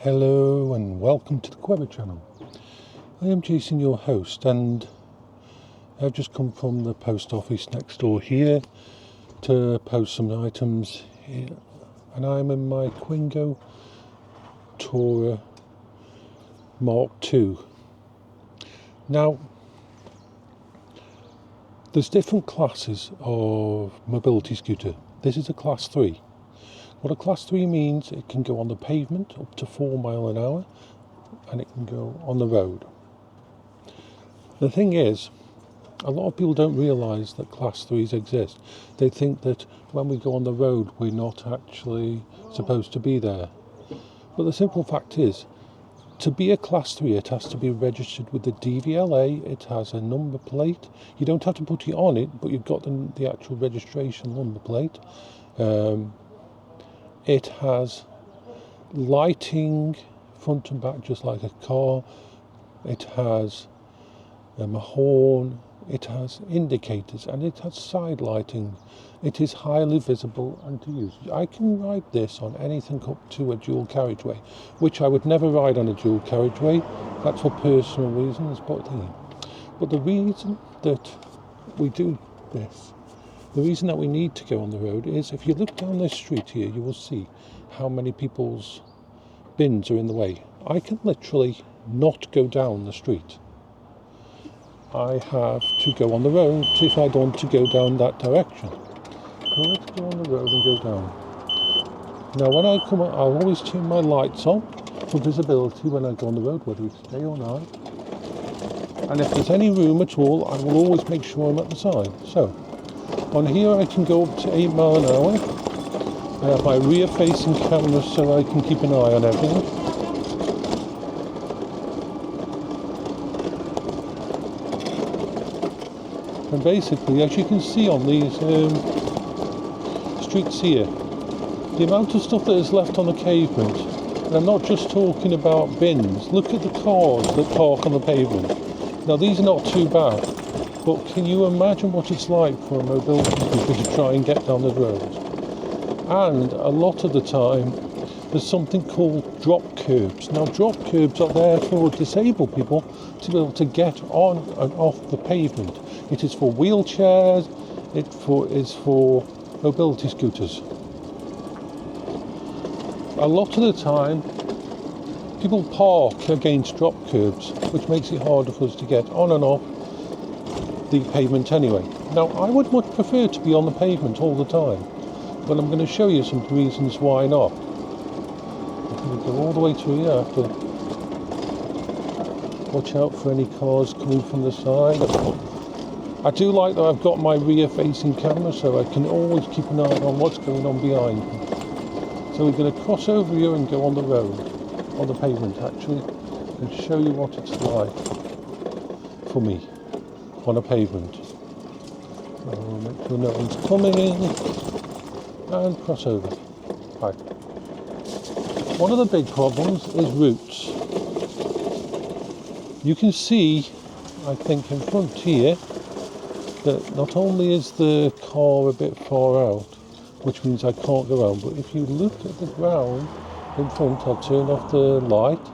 Hello and welcome to the Quever channel. I am Jason, your host, and I've just come from the post office next door here to post some items here, and I'm in my Quingo Tourer Mark II. Now, there's different classes of mobility scooter. This is a class 3. What a class 3 means, it can go on the pavement up to 4 miles an hour, and it can go on the road. The thing is, a lot of people don't realise that class 3s exist. They think that when we go on the road, we're not actually supposed to be there. But the simple fact is, to be a class 3, it has to be registered with the DVLA. It has a number plate. You don't have to put it on it, but you've got the actual registration number plate. It has lighting front and back just like a car. It has a horn. It has indicators, and it has side lighting. It is highly visible and to use. I can ride this on anything up to a dual carriageway, which I would never ride on a dual carriageway. That's for personal reasons. But the reason that we do this, the reason that we need to go on the road is, if you look down this street here, you will see how many people's bins are in the way. I can literally not go down the street. I have to go on the road if I want to go down that direction. So let's go on the road and go down. Now when I come on, I'll always turn my lights on for visibility when I go on the road, whether it's day or night. And if there's any room at all, I will always make sure I'm at the side. So, on here I can go up to 8 miles an hour. I have my rear facing camera so I can keep an eye on everything. And basically, as you can see on these streets here, the amount of stuff that is left on the pavement, and I'm not just talking about bins. Look at the cars that park on the pavement. Now these are not too bad. But can you imagine what it's like for a mobility scooter to try and get down the road? And a lot of the time, there's something called drop curbs. Now, drop curbs are there for disabled people to be able to get on and off the pavement. It is for wheelchairs. It is for mobility scooters. A lot of the time, people park against drop curbs, which makes it harder for us to get on and off the pavement anyway. Now, I would much prefer to be on the pavement all the time, but I'm going to show you some reasons why not. I'm going to go all the way through here. I have to watch out for any cars coming from the side. I do like that I've got my rear facing camera, so I can always keep an eye on what's going on behind me. So we're going to cross over here and go on the road, on the pavement actually, and show you what it's like for me on a pavement. So make sure no one's coming in and cross over. Right. One of the big problems is routes. You can see, I think in front here, that not only is the car a bit far out, which means I can't go around, but if you look at the ground in front, I'll turn off the light,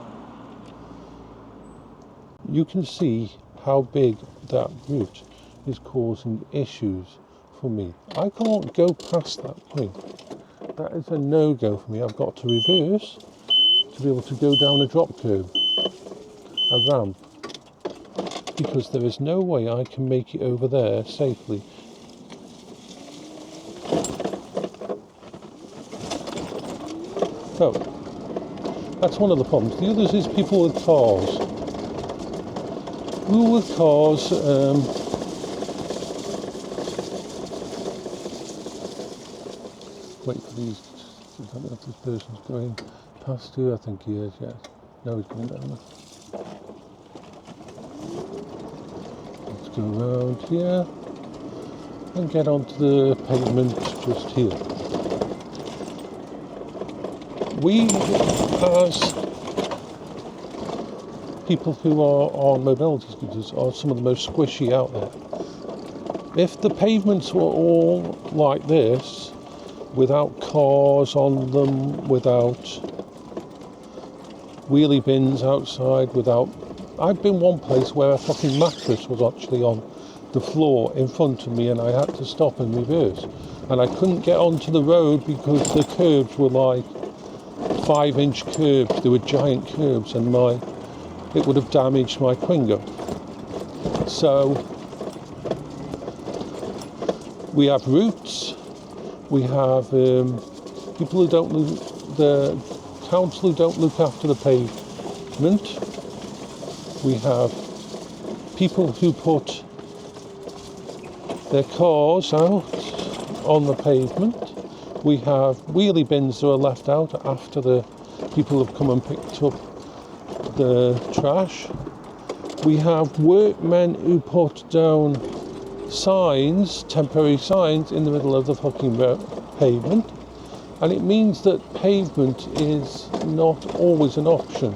you can see how big that route is causing issues for me. I can't go past that point. That is a no-go for me. I've got to reverse to be able to go down a drop curb, a ramp, because there is no way I can make it over there safely. So, that's one of the problems. The others is people with cars. People with cars, wait for these, I don't know if this person's going past here. I think he is, yes. No, he's going down there. Let's go around here and get onto the pavement just here. We, as people who are on mobility scooters, are some of the most squishy out there. If the pavements were all like this, without cars on them, without wheelie bins outside without... I've been one place where a fucking mattress was actually on the floor in front of me and I had to stop and reverse. And I couldn't get onto the road because the curbs were like 5-inch curbs. They were giant curbs and it would have damaged my Twingo. So we have routes, we have people who don't the council who don't look after the pavement. We have people who put their cars out on the pavement. We have wheelie bins that are left out after the people have come and picked up the trash. We have workmen who put down signs, temporary signs, in the middle of the fucking pavement. And it means that pavement is not always an option.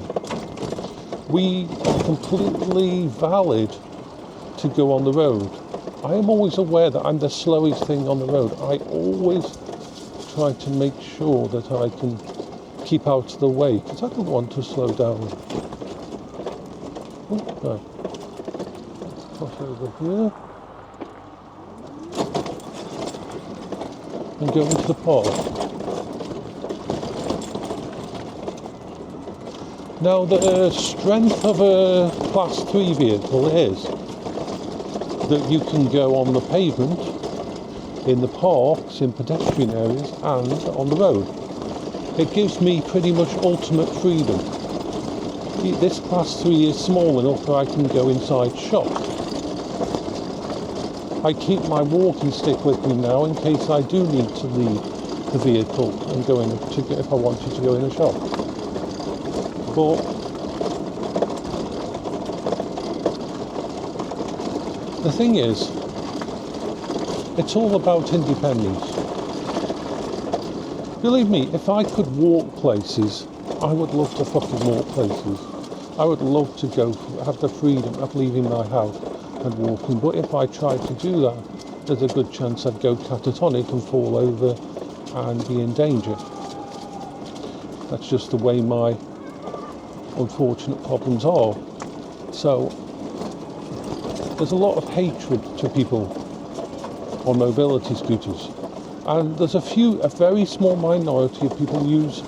We are completely valid to go on the road. I am always aware that I'm the slowest thing on the road. I always try to make sure that I can keep out of the way because I don't want to slow down. Right. Cross over here and go into the park. Now, the strength of a Class 3 vehicle is that you can go on the pavement, in the parks, in pedestrian areas, and on the road. It gives me pretty much ultimate freedom. This Class 3 is small enough that I can go inside shops. I keep my walking stick with me now in case I do need to leave the vehicle and go in if I wanted to go in a shop. But the thing is, it's all about independence. Believe me, if I could walk places, I would love to fucking walk places. I would love to have the freedom of leaving my house and walking. But if I tried to do that, there's a good chance I'd go catatonic and fall over and be in danger. That's just the way my unfortunate problems are. So there's a lot of hatred to people on mobility scooters, and there's a very small minority of people who use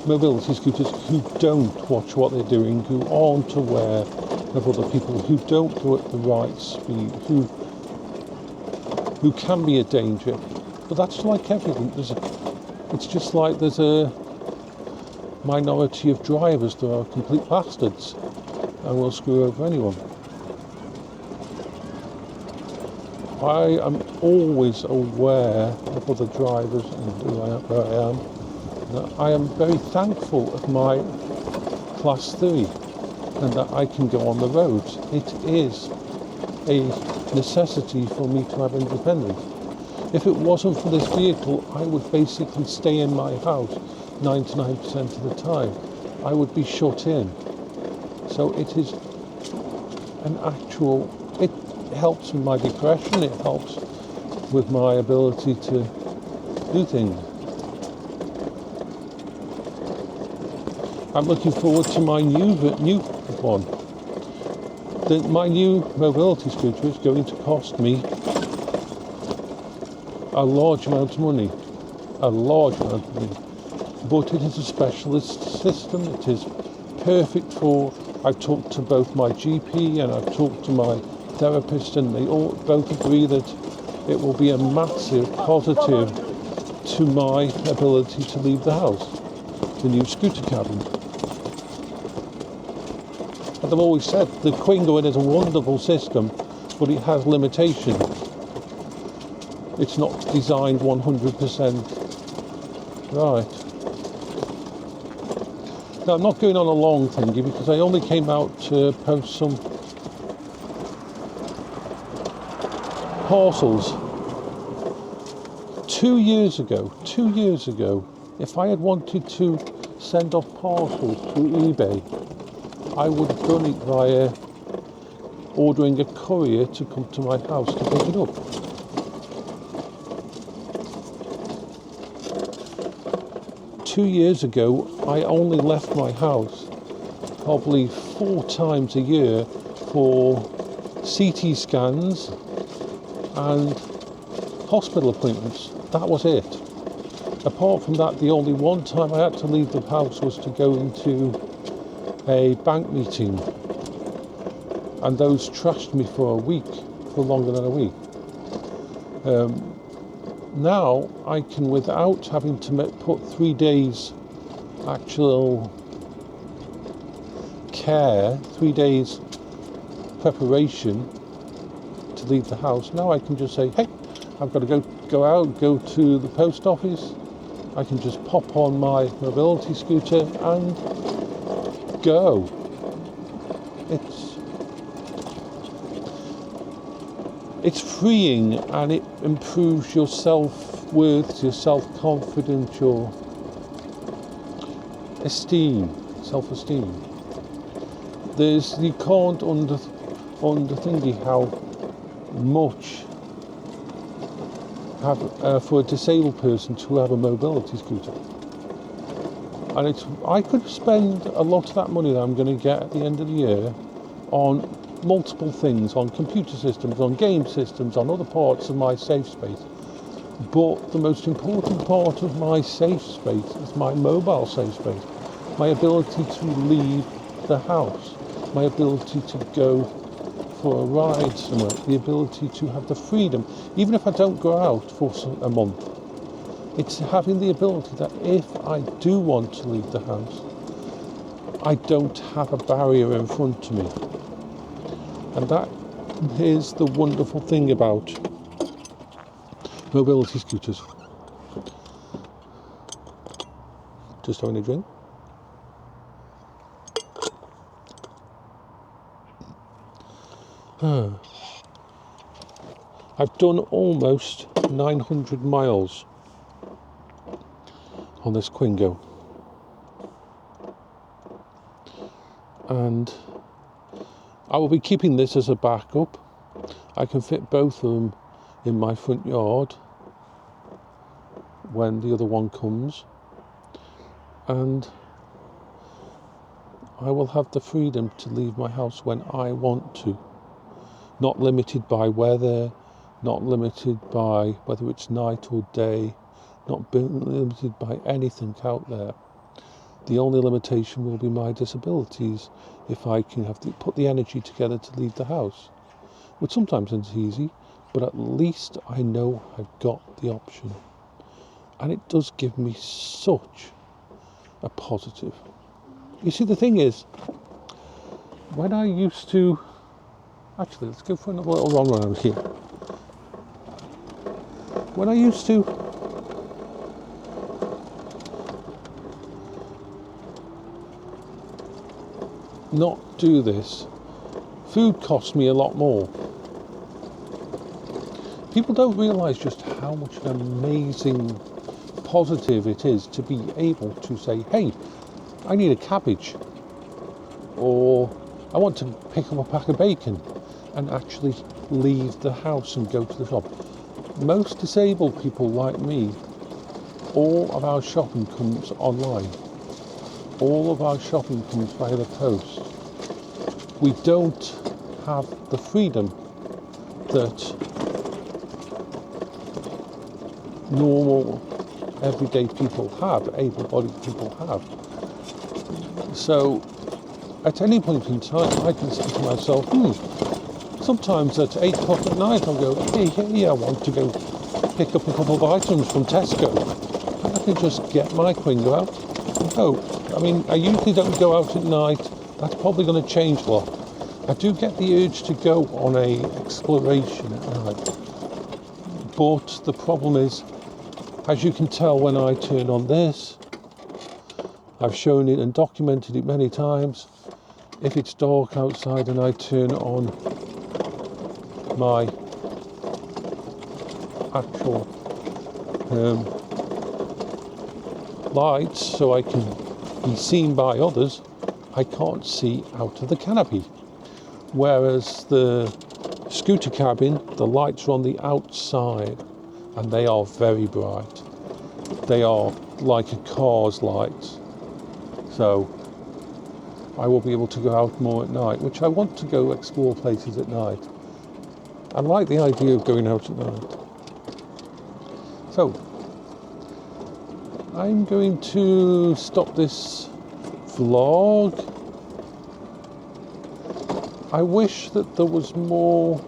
mobility scooters who don't watch what they're doing, who aren't aware of other people, who don't go at the right speed, who can be a danger. But that's like everything. It's just like there's a minority of drivers that are complete bastards and will screw over anyone. I am always aware of other drivers and where I am. I am very thankful of my Class 3 and that I can go on the roads. It is a necessity for me to have independence. If it wasn't for this vehicle, I would basically stay in my house 99% of the time. I would be shut in. So it is an actual... It helps with my depression, it helps with my ability to do things. I'm looking forward to my new one. My new mobility scooter is going to cost me a large amount of money. But it is a specialist system. It is perfect for... I've talked to both my GP and I've talked to my therapist, and they all both agree that it will be a massive positive to my ability to leave the house, the new scooter cabin. And I've always said the Twingo is a wonderful system, but it has limitations. It's not designed 100% right. Now, I'm not going on a long thingy because I only came out to post some parcels. 2 years ago, if I had wanted to send off parcels through eBay, I would have done it via ordering a courier to come to my house to pick it up. 2 years ago, I only left my house probably 4 times a year for CT scans and hospital appointments. That was it. Apart from that, the only one time I had to leave the house was to go into a bank meeting, and those trashed me for a week, for longer than a week. Now I can, without having to put 3 days actual care, 3 days preparation to leave the house, now I can just say, hey, I've got to go out, go to the post office. I can just pop on my mobility scooter and go. It's freeing, and it improves your self-worth, your self-confidence, your self-esteem. You can't underthinking how much for a disabled person to have a mobility scooter. And I could spend a lot of that money that I'm going to get at the end of the year on multiple things, on computer systems, on game systems, on other parts of my safe space. But the most important part of my safe space is my mobile safe space. My ability to leave the house, my ability to go for a ride somewhere, the ability to have the freedom, even if I don't go out for a month. It's having the ability that if I do want to leave the house, I don't have a barrier in front of me. And that is the wonderful thing about mobility scooters. Just having a drink. I've done almost 900 miles on this Quingo, and I will be keeping this as a backup. I can fit both of them in my front yard when the other one comes, and I will have the freedom to leave my house when I want to. Not limited by weather, not limited by whether it's night or day, not limited by anything out there. The only limitation will be my disabilities, if I can put the energy together to leave the house. Which sometimes isn't easy, but at least I know I've got the option. And it does give me such a positive. You see, the thing is, when I used to... Actually, let's go for another little run around here. When I used to not do this, food cost me a lot more. People don't realise just how much an amazing positive it is to be able to say, hey, I need a cabbage, or I want to pick up a pack of bacon, and actually leave the house and go to the shop. Most disabled people like me, all of our shopping comes online. All of our shopping comes via the post. We don't have the freedom that normal, everyday people have, able-bodied people have. So, at any point in time, I can say to myself, sometimes at 8 o'clock at night, I'll go, hey, I want to go pick up a couple of items from Tesco. And I can just get my Quingo out and go. I mean, I usually don't go out at night. That's probably going to change a lot. I do get the urge to go on a exploration at night. But the problem is, as you can tell when I turn on this, I've shown it and documented it many times. If it's dark outside and I turn on my actual lights so I can be seen by others, I can't see out of the canopy. Whereas the scooter cabin, the lights are on the outside and they are very bright. they are like a car's lights. So I will be able to go out more at night, which I want to go explore places at night. I like the idea of going out at night. So I'm going to stop this vlog. I wish that there was more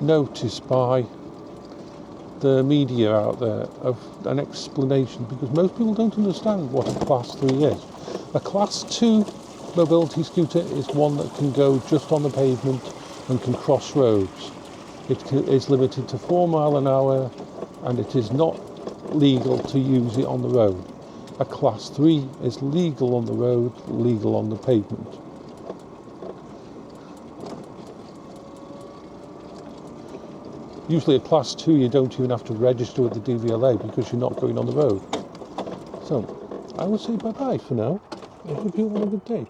notice by the media out there of an explanation, because most people don't understand what a class 3 is. A class 2 mobility scooter is one that can go just on the pavement and can cross roads. It is limited to 4 miles an hour and it is not legal to use it on the road. A class 3 is legal on the road, legal on the pavement. Usually a class 2 you don't even have to register with the DVLA because you're not going on the road. So I will say bye bye for now. I hope you have a good day.